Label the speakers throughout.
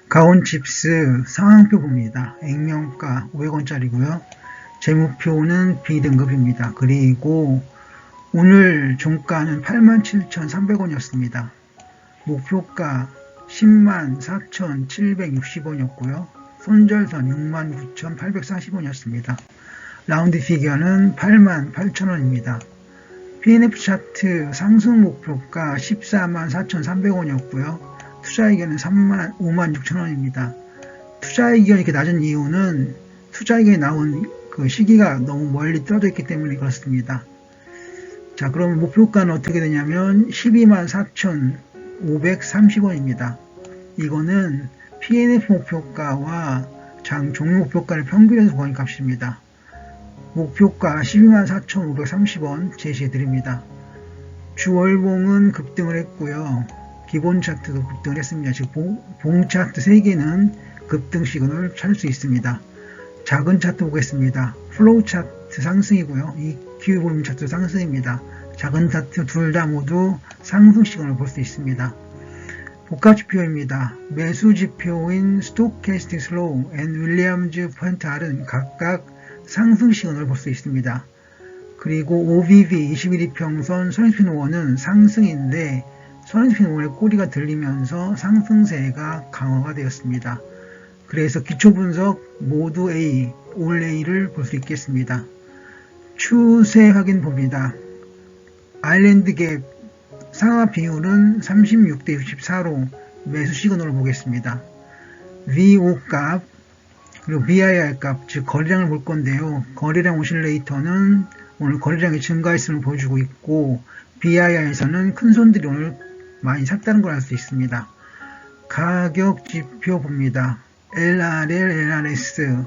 Speaker 1: 가온칩스 상한표 봅니다. 액면가 500원짜리고요. 재무표는 B등급입니다. 그리고 오늘 종가는 87,300원이었습니다. 목표가 104,760원이었고요. 손절선 69,840원이었습니다. 라운드 피겨는 88,000원입니다. PNF 차트 상승 목표가 144,300원이었고요. 투자 의견은 56,000원입니다. 투자 의견이 이렇게 낮은 이유는 투자 의견이 나온 그 시기가 너무 멀리 떨어져 있기 때문에 그렇습니다. 자, 그러면 목표가는 어떻게 되냐면 124,530원입니다. 이거는 PNF 목표가와 장 종료 목표가를 평균해서 구한 값입니다. 목표가 124,530원 제시해 드립니다. 주월봉은 급등을 했고요. 기본 차트도 급등을 했습니다. 즉 봉 차트 3개는 급등 시그널을 찾을 수 있습니다. 작은 차트 보겠습니다. 플로우 차트 상승이고요. EQ 볼륨 차트 상승입니다. 작은 차트 둘 다 모두 상승 시그널을 볼 수 있습니다. 복합지표입니다. 매수지표인 스토캐스틱 슬로우 앤 윌리엄즈 포인트 R은 각각 상승 시그널을 볼 수 있습니다. 그리고 OBV 21이평선 선행스핀 5는 상승인데 선행스핀 5의 꼬리가 들리면서 상승세가 강화가 되었습니다. 그래서 기초분석 모두 A, 올 A를 볼 수 있겠습니다. 추세 확인 봅니다. 아일랜드 갭 상하 비율은 36대 64로 매수 시그널을 보겠습니다. VO 값 그리고 VIR 값, 즉 거래량을 볼 건데요. 거래량 오실레이터는 오늘 거래량이 증가했음을 보여주고 있고 BIR에서는 큰 손들이 오늘 많이 샀다는 걸 알 수 있습니다. 가격 지표 봅니다. LRL, LRS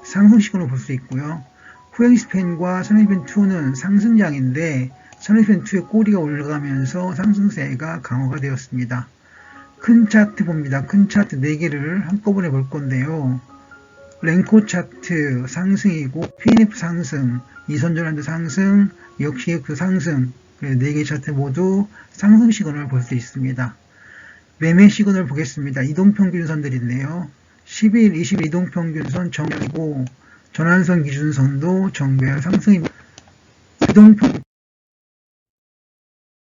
Speaker 1: 상승 시그널을 볼 수 있고요. 후행스팬과 선행스팬2는 상승장인데 선행스팬2의 꼬리가 올라가면서 상승세가 강화가 되었습니다. 큰 차트 봅니다. 큰 차트 4개를 한꺼번에 볼 건데요. 랭코 차트 상승이고 PNF 상승, 이선전환도 상승, 역시 그 상승 4개 차트 모두 상승 시그널을 볼 수 있습니다. 매매 시그널 보겠습니다. 이동평균선들인데요. 10일, 20일 이동평균선 정배이고 전환선 기준선도 정배열 상승입니다. 이동평균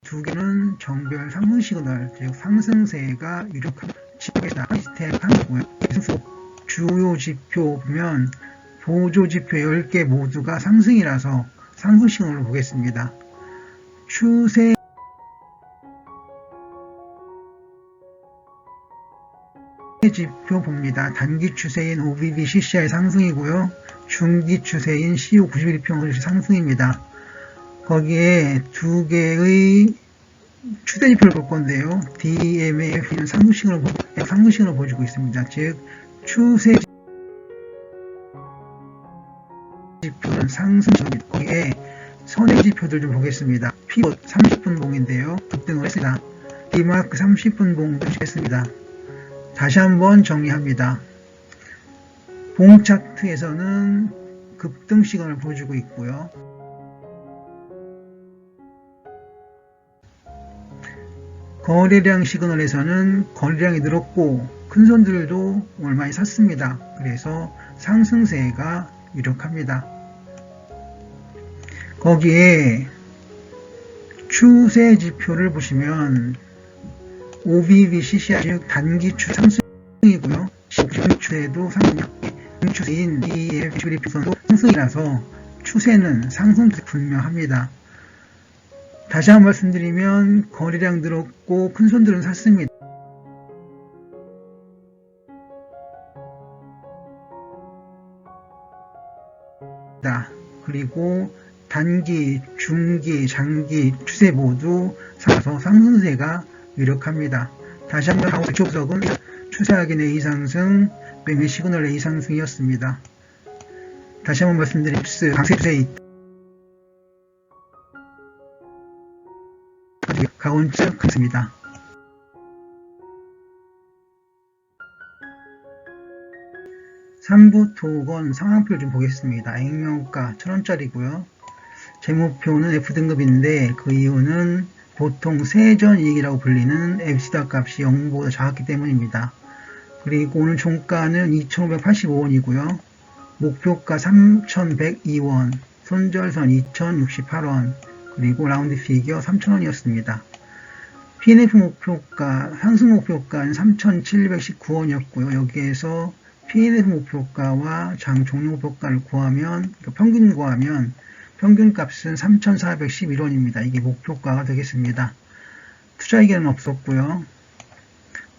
Speaker 1: 2개는 정배열 상승 시그널, 즉 상승세가 유력한 지표가 시스템이고요. 주요 지표 보면 보조 지표 10개 모두가 상승이라서 상승 시그널을 보겠습니다. 추세 지표 봅니다. 단기 추세인 OBV CCI 상승이고요. 중기 추세인 CO 91평선 상승입니다. 거기에 2개의 추세 지표를 볼 건데요. DMAF는 상승 시그널을 보여주고 있습니다. 즉 추세 지표는 상승입니다. 거기에 선행 지표들 좀 보겠습니다. 피봇 30분 봉인데요. 급등을 했습니다. D마크 30분 봉도 했습니다. 다시 한번 정리합니다. 봉 차트에서는 급등 시그널을 보여주고 있고요. 거래량 시그널에서는 거래량이 늘었고 큰손들도 오늘 많이 샀습니다. 그래서 상승세가 유력합니다. 거기에 추세 지표를 보시면 OBV CCI 즉 단기 추세 상승이고요. 중기 추세도 상승, 추세인 EF21평선도 상승이라서 추세는 상승 분명합니다. 다시 한번 말씀드리면 거래량 늘었고 큰손들은 샀습니다. 그리고 단기, 중기, 장기 추세 모두 사서 상승세가 유력합니다. 다시 한번 기초 분석은 추세 확인 A 상승, 매매 시그널 A 상승이었습니다. 다시 한번 말씀드리면 강세 추세에 있다. 가온적 같습니다. 삼부 토건 상황표를 좀 보겠습니다. 액면가 1000원짜리고요. 재무표는 F등급인데 그 이유는 보통 세전이익이라고 불리는 EBITDA 값이 0보다 작았기 때문입니다. 그리고 오늘 종가는 2,585원이고요. 목표가 3,102원, 손절선 2,068원, 그리고 라운드 피겨 3,000원이었습니다. PNF 목표가, 상승 목표가는 3,719원이었고요. 여기에서 PNF 목표가와 장 종료 목표가를 구하면, 평균 구하면 평균값은 3,411원입니다. 이게 목표가가 되겠습니다. 투자이견은 없었고요.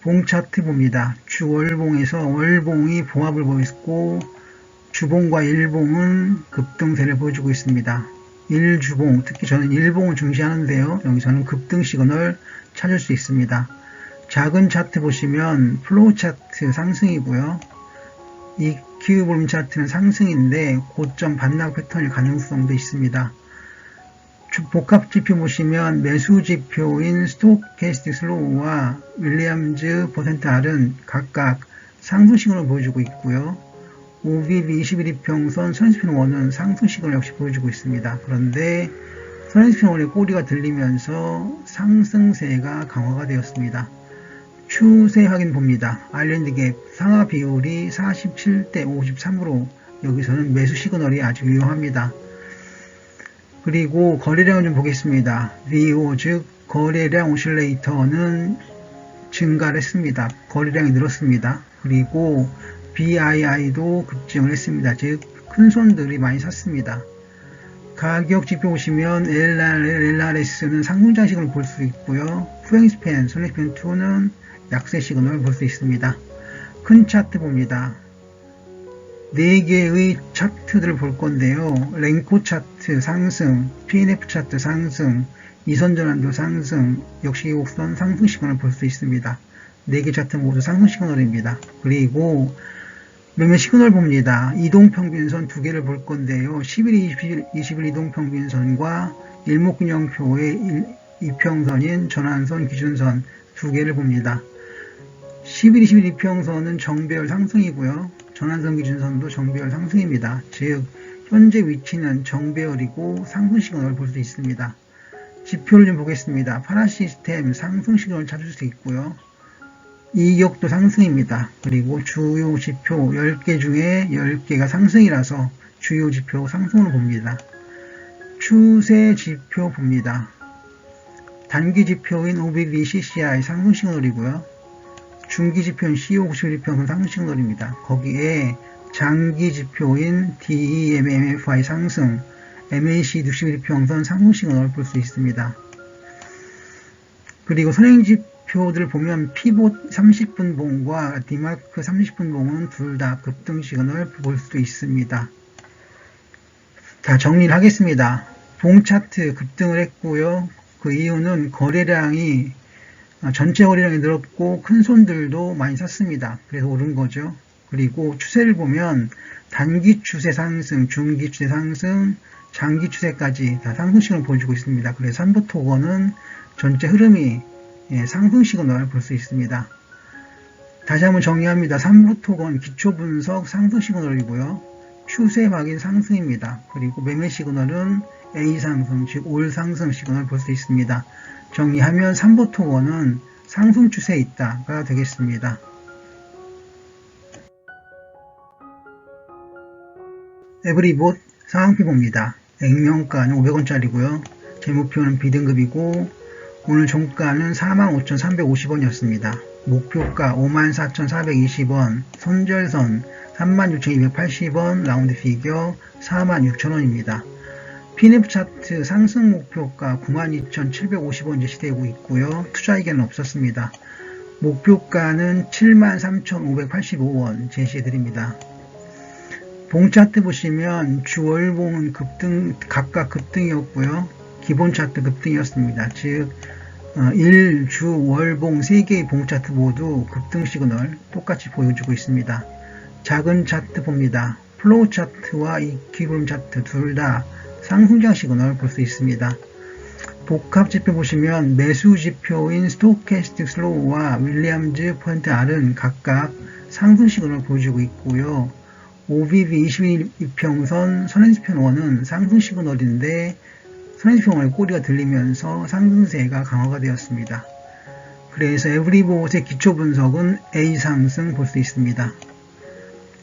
Speaker 1: 봉 차트 봅니다. 주 월봉에서 월봉이 봉합을 보였고 주봉과 일봉은 급등세를 보여주고 있습니다. 일주봉, 특히 저는 일봉을 중시하는데요. 여기서는 급등 시그널 찾을 수 있습니다. 작은 차트 보시면 플로우 차트 상승이고요. EQ 볼륨 차트는 상승인데 고점 반락 패턴일 가능성도 있습니다. 복합 지표 보시면 매수 지표인 스토캐스틱 슬로우와 윌리엄즈 %R은 각각 상승 시그널을 보여주고 있고요. OBB 21이평선 선행스핀 1은 상승 시그널 역시 보여주고 있습니다. 그런데 선행스핀 1의 꼬리가 들리면서 상승세가 강화가 되었습니다. 추세 확인 봅니다. 아일랜드 갭 상하 비율이 47대 53으로 여기서는 매수 시그널이 아주 유효합니다. 그리고 거래량을 좀 보겠습니다. VO 즉 거래량 오실레이터는 증가를 했습니다. 거래량이 늘었습니다. 그리고 BII도 급증을 했습니다. 즉 큰손들이 많이 샀습니다. 가격 지표 보시면 LRS는 상승 장식을 볼 수 있고요. 후행스팬, 선행스팬 2는 약세 시그널을 볼 수 있습니다. 큰 차트 봅니다. 4개의 차트들을 볼 건데요. 랭코 차트 상승, PNF 차트 상승, 이선전환도 상승, 역시 곡선 상승 시그널을 볼 수 있습니다. 4개 차트 모두 상승 시그널입니다. 그리고 매매 시그널 봅니다. 이동평균선 2개를 볼 건데요. 11, 20일 이동평균선과 일목균형표의 이평선인 전환선, 기준선 2개를 봅니다. 11, 21 이평선은 정배열 상승이고요. 전환선 기준선도 정배열 상승입니다. 즉 현재 위치는 정배열이고 상승 시그널을 볼 수 있습니다. 지표를 좀 보겠습니다. 파라시스템 상승 시그널을 찾을 수 있고요. 이격도 상승입니다. 그리고 주요 지표 10개 중에 10개가 상승이라서 주요 지표 상승으로 봅니다. 추세 지표 봅니다. 단기 지표인 OBB CCI 상승 시그널이고요. 중기 지표인 CO91평선 상승 시그널입니다. 거기에 장기 지표인 DEMMFI 상승, MAC 61평선 상승 시그널을 볼 수 있습니다. 그리고 선행 지표들을 보면 피봇 30분 봉과 디마크 30분 봉은 둘 다 급등 시그널을 볼 수 있습니다. 자, 정리를 하겠습니다. 봉 차트 급등을 했고요. 그 이유는 거래량이 전체 거래량이 늘었고 큰손들도 많이 샀습니다. 그래서 오른 거죠. 그리고 추세를 보면 단기 추세 상승, 중기 추세 상승, 장기 추세까지 다 상승 시그널을 보여주고 있습니다. 그래서 삼부토건은 전체 흐름이 상승 시그널을 볼 수 있습니다. 다시 한번 정리합니다. 삼부토건 기초분석 상승 시그널이고요. 추세 확인 상승입니다. 그리고 매매 시그널은 A 상승, 즉 올 상승 시그널을 볼 수 있습니다. 정리하면 삼부토건은 상승 추세에 있다가 되겠습니다. 에브리봇 상황표 봅니다. 액면가는 500원짜리고요. 재무표는 B등급이고 오늘 종가는 45,350원이었습니다. 목표가 54,420원, 손절선 36,280원, 라운드 피겨 46,000원입니다. PNF 차트 상승 목표가 92,750원 제시되고 있고요. 투자이견은 없었습니다. 목표가는 73,585원 제시해드립니다. 봉 차트 보시면 주월봉은 각각 급등이었고요. 기본 차트 급등이었습니다. 즉 1, 주, 월봉 3개의 봉 차트 모두 급등 시그널 똑같이 보여주고 있습니다. 작은 차트 봅니다. 플로우 차트와 EQ 차트 둘 다 상승장 시그널 볼 수 있습니다. 복합 지표 보시면 매수 지표인 스토캐스틱 슬로우와 윌리엄즈 %R은 각각 상승 시그널을 보여주고 있고요. OBB 21이평선 선행스팬 1은 상승 시그널인데 선행스팬 1의 꼬리가 들리면서 상승세가 강화가 되었습니다. 그래서 에브리봇의 기초 분석은 A 상승 볼 수 있습니다.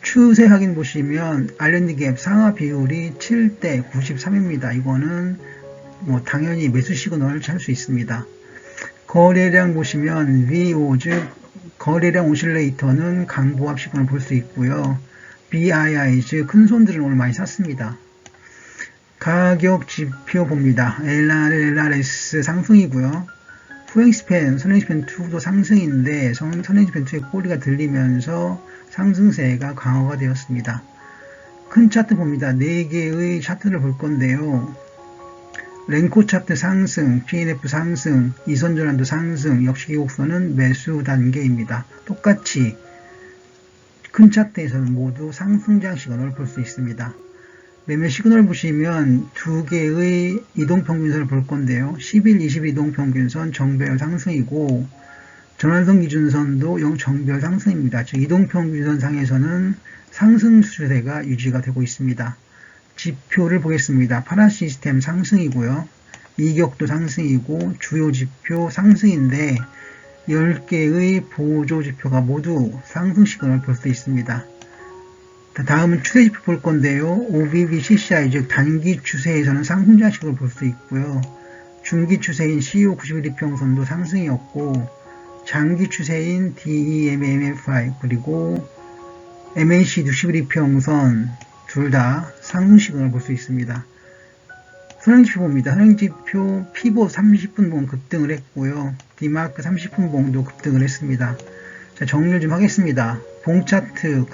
Speaker 1: 추세 확인 보시면 알랜드갭 상하 비율이 7대 93입니다. 이거는 당연히 매수 시그널을 찾을 수 있습니다. 거래량 보시면 VO 즉 거래량 오실레이터는 강보합 시그널을 볼 수 있고요. BII 즉 큰손들은 오늘 많이 샀습니다. 가격 지표 봅니다. LRS 상승이고요. 후행스팬, 선행스팬 2도 상승인데 선행스팬 2의 꼬리가 들리면서 상승세가 강화가 되었습니다. 큰 차트 봅니다. 4개의 차트를 볼 건데요. 랭코 차트 상승, PNF 상승, 이선전환도 상승, 역시 기곡선은 매수 단계입니다. 똑같이 큰 차트에서는 모두 상승장 시그널을 볼 수 있습니다. 매매 시그널 보시면 2개의 이동평균선을 볼 건데요. 10일, 20일 이동평균선 정배열 상승이고 전환선 기준선도 정배열 상승입니다. 즉 이동평균선 상에서는 상승 추세가 유지가 되고 있습니다. 지표를 보겠습니다. 파란 시스템 상승이고요. 이격도 상승이고 주요 지표 상승인데 10개의 보조 지표가 모두 상승 시그널을 볼 수 있습니다. 다음은 추세 지표 볼 건데요. OBB CCI 즉 단기 추세에서는 상승장 시그널을 볼 수 있고요. 중기 추세인 CO 91이평선도 상승이었고 장기 추세인 DEMMFI 그리고 MAC 61이평선 둘 다 상승 시그널을 볼 수 있습니다. 선행지표 봅니다. 선행지표 피보 30분봉 급등을 했고요. 디마크 30분봉도 급등을 했습니다. 자, 정리를 좀 하겠습니다. 봉차트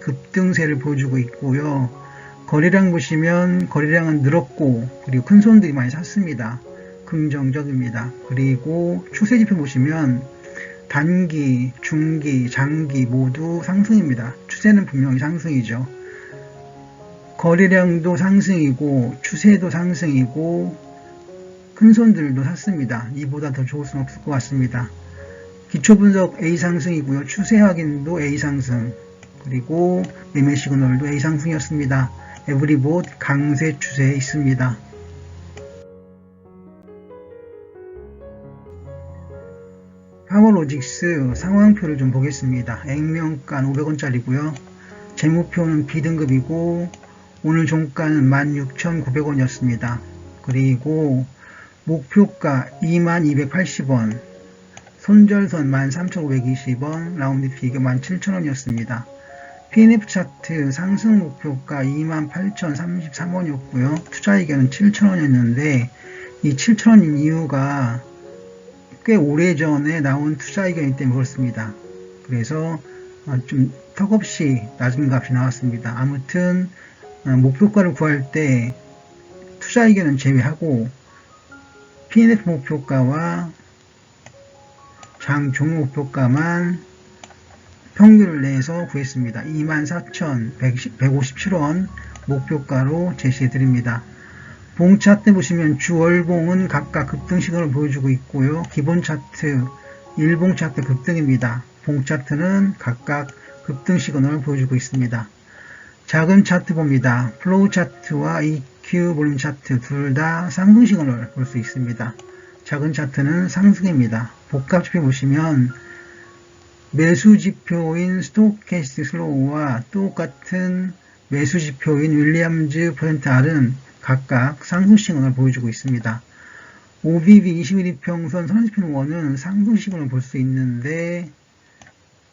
Speaker 1: 급등세를 보여주고 있고요. 거래량 보시면 거래량은 늘었고 그리고 큰 손들이 많이 샀습니다. 긍정적입니다. 그리고 추세지표 보시면 단기, 중기, 장기 모두 상승입니다. 추세는 분명히 상승이죠. 거래량도 상승이고 추세도 상승이고 큰손들도 샀습니다. 이보다 더 좋을 수는 없을 것 같습니다. 기초분석 A 상승이고요. 추세 확인도 A 상승 그리고 매매 시그널도 A 상승이었습니다. 에브리봇 강세 추세에 있습니다. 파워로직스 상황표를 좀 보겠습니다. 액면가는 500원짜리고요. 재무표는 B등급이고 오늘 종가는 16,900원이었습니다. 그리고 목표가 2280원, 손절선 13,520원, 라운드 피겨 17,000원이었습니다. PNF 차트 상승 목표가 28,033원이었고요. 투자이견은 7,000원이었는데 이 7,000원인 이유가 꽤 오래전에 나온 투자이견이기 때문에 그렇습니다. 그래서 좀 턱없이 낮은 값이 나왔습니다. 아무튼 목표가를 구할 때 투자이견은 제외하고 PNF 목표가와 장 종료 목표가만 평균을 내서 구했습니다. 24,157원 목표가로 제시해 드립니다. 봉 차트 보시면 주월봉은 각각 급등 시그널을 보여주고 있고요. 기본 차트, 일봉 차트 급등입니다. 봉 차트는 각각 급등 시그널을 보여주고 있습니다. 작은 차트 봅니다. 플로우 차트와 EQ 볼륨 차트 둘 다 상승 시그널을 볼 수 있습니다. 작은 차트는 상승입니다. 복합 지표 보시면 매수 지표인 스토캐스틱 슬로우와 똑같은 매수 지표인 윌리엄즈 %R은 각각 상승 시그널을 보여주고 있습니다. OBB 21이평선 선행지표 1은 상승 시그널을 볼 수 있는데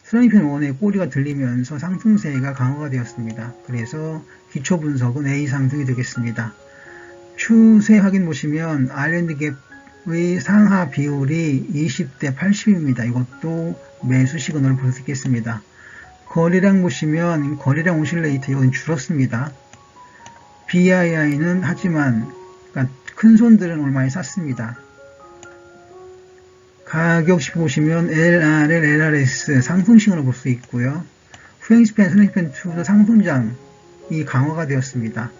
Speaker 1: 선행지표 1의 꼬리가 들리면서 상승세가 강화가 되었습니다. 그래서 기초 분석은 A 상승이 되겠습니다. 추세 확인 보시면 알랜드갭의 상하 비율이 20대 80입니다. 이것도 매수 시그널을 볼 수 있겠습니다. 거래량 보시면 거래량 오실레이터 이건 줄었습니다. BII는 하지만 큰 손들은 오늘 많이 쌌습니다. 가격씩 보시면 LRL, LRS 상승 시그널을 볼 수 있고요. 후행스팬, 선행스팬 2도 상승장이 강화가 되었습니다.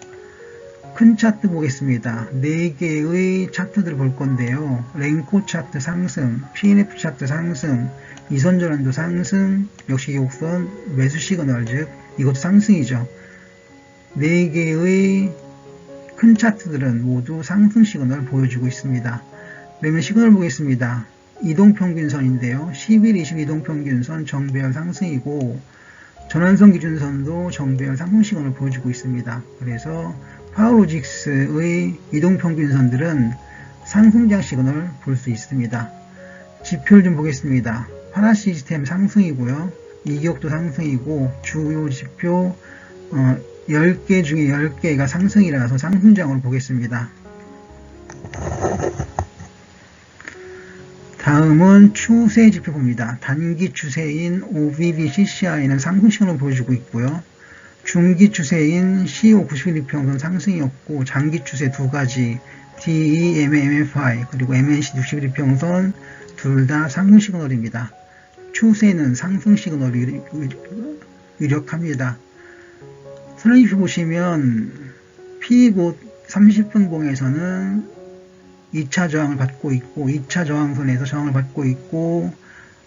Speaker 1: 큰 차트 보겠습니다. 4개의 차트들을 볼 건데요. 랭코 차트 상승, PNF 차트 상승, 이선전환도 상승, 역시 기곡선 매수 시그널 즉 이것도 상승이죠. 4개의 큰 차트들은 모두 상승 시그널을 보여주고 있습니다. 매매 시그널 보겠습니다. 이동평균선인데요. 10일, 20 이동평균선 정배열 상승이고 전환선 기준선도 정배열 상승 시그널을 보여주고 있습니다. 그래서 파워로직스의 이동평균선들은 상승장 시그널을 볼 수 있습니다. 지표를 좀 보겠습니다. 파라시스템 상승이고요. 이격도 상승이고 주요 지표 10개 중에 10개가 상승이라서 상승장으로 보겠습니다. 다음은 추세 지표 봅니다. 단기 추세인 OBB CCI는 상승 시그널을 보여주고 있고요. 중기 추세인 CO 90일 이평선 상승이었고 장기 추세 두 가지 DEMMFI 그리고 MNC 60일 이평선 둘 다 상승 시그널입니다. 추세는 상승 시그널이 유력합니다. 선행지표 보시면 P곳 30분 봉에서는 2차 저항을 받고 있고 2차 저항선에서 저항을 받고 있고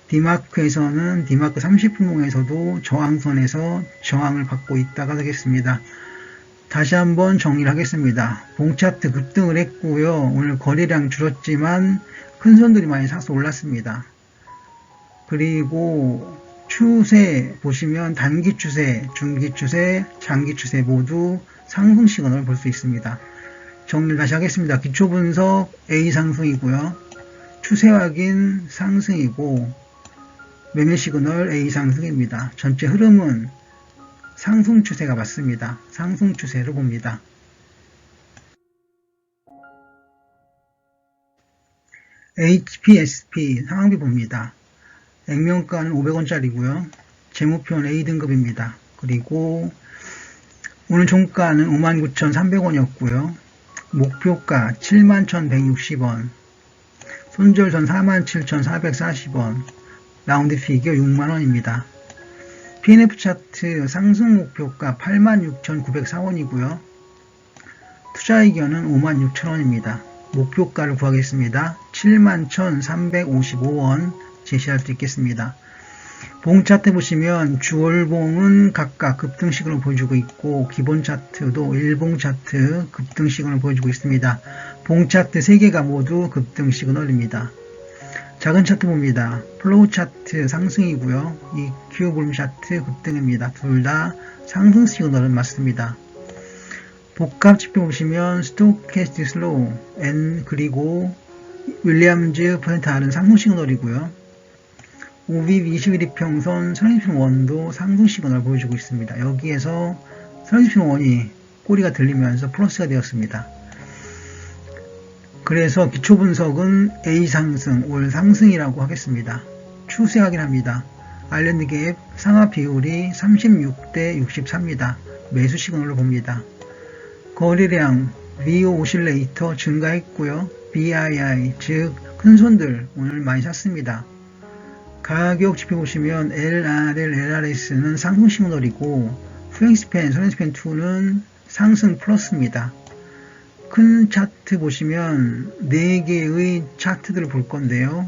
Speaker 1: D마크에서는 D마크 30분 봉에서도 저항선에서 저항을 받고 있다가 되겠습니다. 다시 한번 정리를 하겠습니다. 봉차트 급등을 했고요. 오늘 거래량 줄었지만 큰 손들이 많이 사서 올랐습니다. 그리고 추세 보시면 단기 추세, 중기 추세, 장기 추세 모두 상승 시그널을 볼 수 있습니다. 정리를 다시 하겠습니다. 기초 분석 A 상승이고요. 추세 확인 상승이고 매매 시그널 A 상승입니다. 전체 흐름은 상승 추세가 맞습니다. 상승 추세를 봅니다. HPSP 상황비 봅니다. 액면가는 500원짜리고요. 재무표는 A등급입니다. 그리고 오늘 종가는 59,300원이었고요. 목표가 71,160원, 손절선 47,440원, 라운드 피겨 6만원입니다. PNF 차트 상승 목표가 86,904원이고요. 투자 의견은 56,000원입니다. 목표가를 구하겠습니다. 71,355원 제시할 수 있겠습니다. 봉 차트 보시면 주월봉은 각각 급등 시그널을 보여주고 있고 기본 차트도 일봉 차트 급등 시그널을 보여주고 있습니다. 봉 차트 3개가 모두 급등 시그널입니다. 작은 차트 봅니다. 플로우 차트 상승이고요. EQ 볼륨 차트 급등입니다. 둘 다 상승 시그널은 맞습니다. 복합 지표 보시면 스토캐스틱 슬로우 N 그리고 윌리엄즈 퍼센트 R은 상승 시그널이고요. OBB 21일 평선 선행지표 1도 상승 시그널을 보여주고 있습니다. 여기에서 선행지표 1이 꼬리가 들리면서 플러스가 되었습니다. 그래서 기초 분석은 A 상승, 올 상승이라고 하겠습니다. 추세 확인합니다. 아일랜드 갭 상하 비율이 36대 64입니다. 매수 시그널로 봅니다. 거래량 VO 오실레이터 증가했고요. BII 즉 큰손들 오늘 많이 샀습니다. 가격 지표 보시면 LRL, LRS는 상승 시그널이고 스윙스팬, 선행스팬 2는 상승 플러스입니다. 큰 차트 보시면 4개의 차트들을 볼 건데요.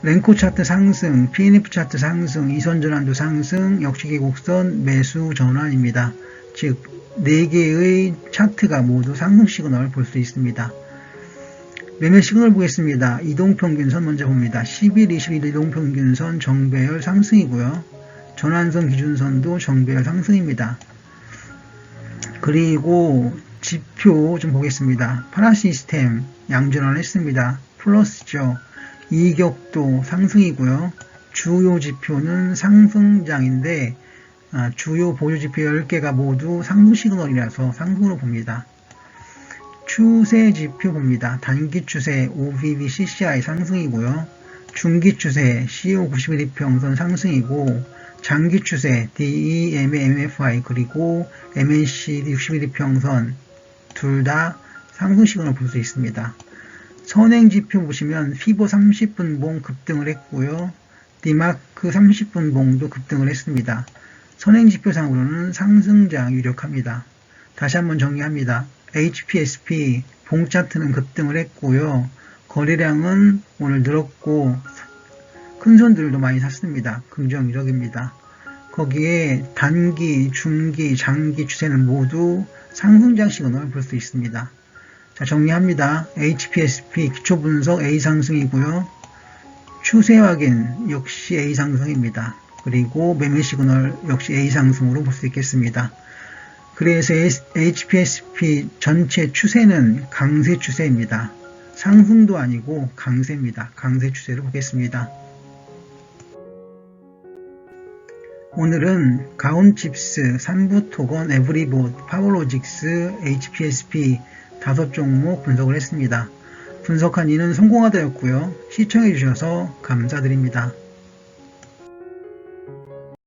Speaker 1: 랭코 차트 상승, PNF 차트 상승, 이선 전환도 상승, 역시계 곡선 매수 전환입니다. 즉 4개의 차트가 모두 상승 시그널을 볼 수 있습니다. 매매 시그널 보겠습니다. 이동평균선 먼저 봅니다. 10일, 21일 이동평균선 정배열 상승이고요. 전환선 기준선도 정배열 상승입니다. 그리고 지표 좀 보겠습니다. 파라시스템 양전환을 했습니다. 플러스죠. 이격도 상승이고요. 주요 지표는 상승장인데 주요 보유 지표 10개가 모두 상승 시그널이라서 상승으로 봅니다. 추세 지표 봅니다. 단기 추세 OBB CCI 상승이고요. 중기 추세 CO 90일 이평선 상승이고 장기 추세 DEMMFI 그리고 MNC 60일 이평선 둘 다 상승 시그널을 볼 수 있습니다. 선행 지표 보시면 피보 30분 봉 급등을 했고요. D마크 30분 봉도 급등을 했습니다. 선행 지표상으로는 상승장 유력합니다. 다시 한번 정리합니다. HPSP 봉 차트는 급등을 했고요. 거래량은 오늘 늘었고 큰손들도 많이 샀습니다. 긍정 이력입니다. 거기에 단기, 중기, 장기 추세는 모두 상승장 시그널을 볼 수 있습니다. 자, 정리합니다. HPSP 기초 분석 A 상승이고요. 추세 확인 역시 A 상승입니다. 그리고 매매 시그널 역시 A 상승으로 볼 수 있겠습니다. 그래서 HPSP 전체 추세는 강세 추세입니다. 상승도 아니고 강세입니다. 강세 추세를 보겠습니다. 오늘은 가온칩스, 삼부토건, 에브리봇, 파워로직스, HPSP 5종목 분석을 했습니다. 분석한 이는 성공하다였고요. 시청해주셔서 감사드립니다.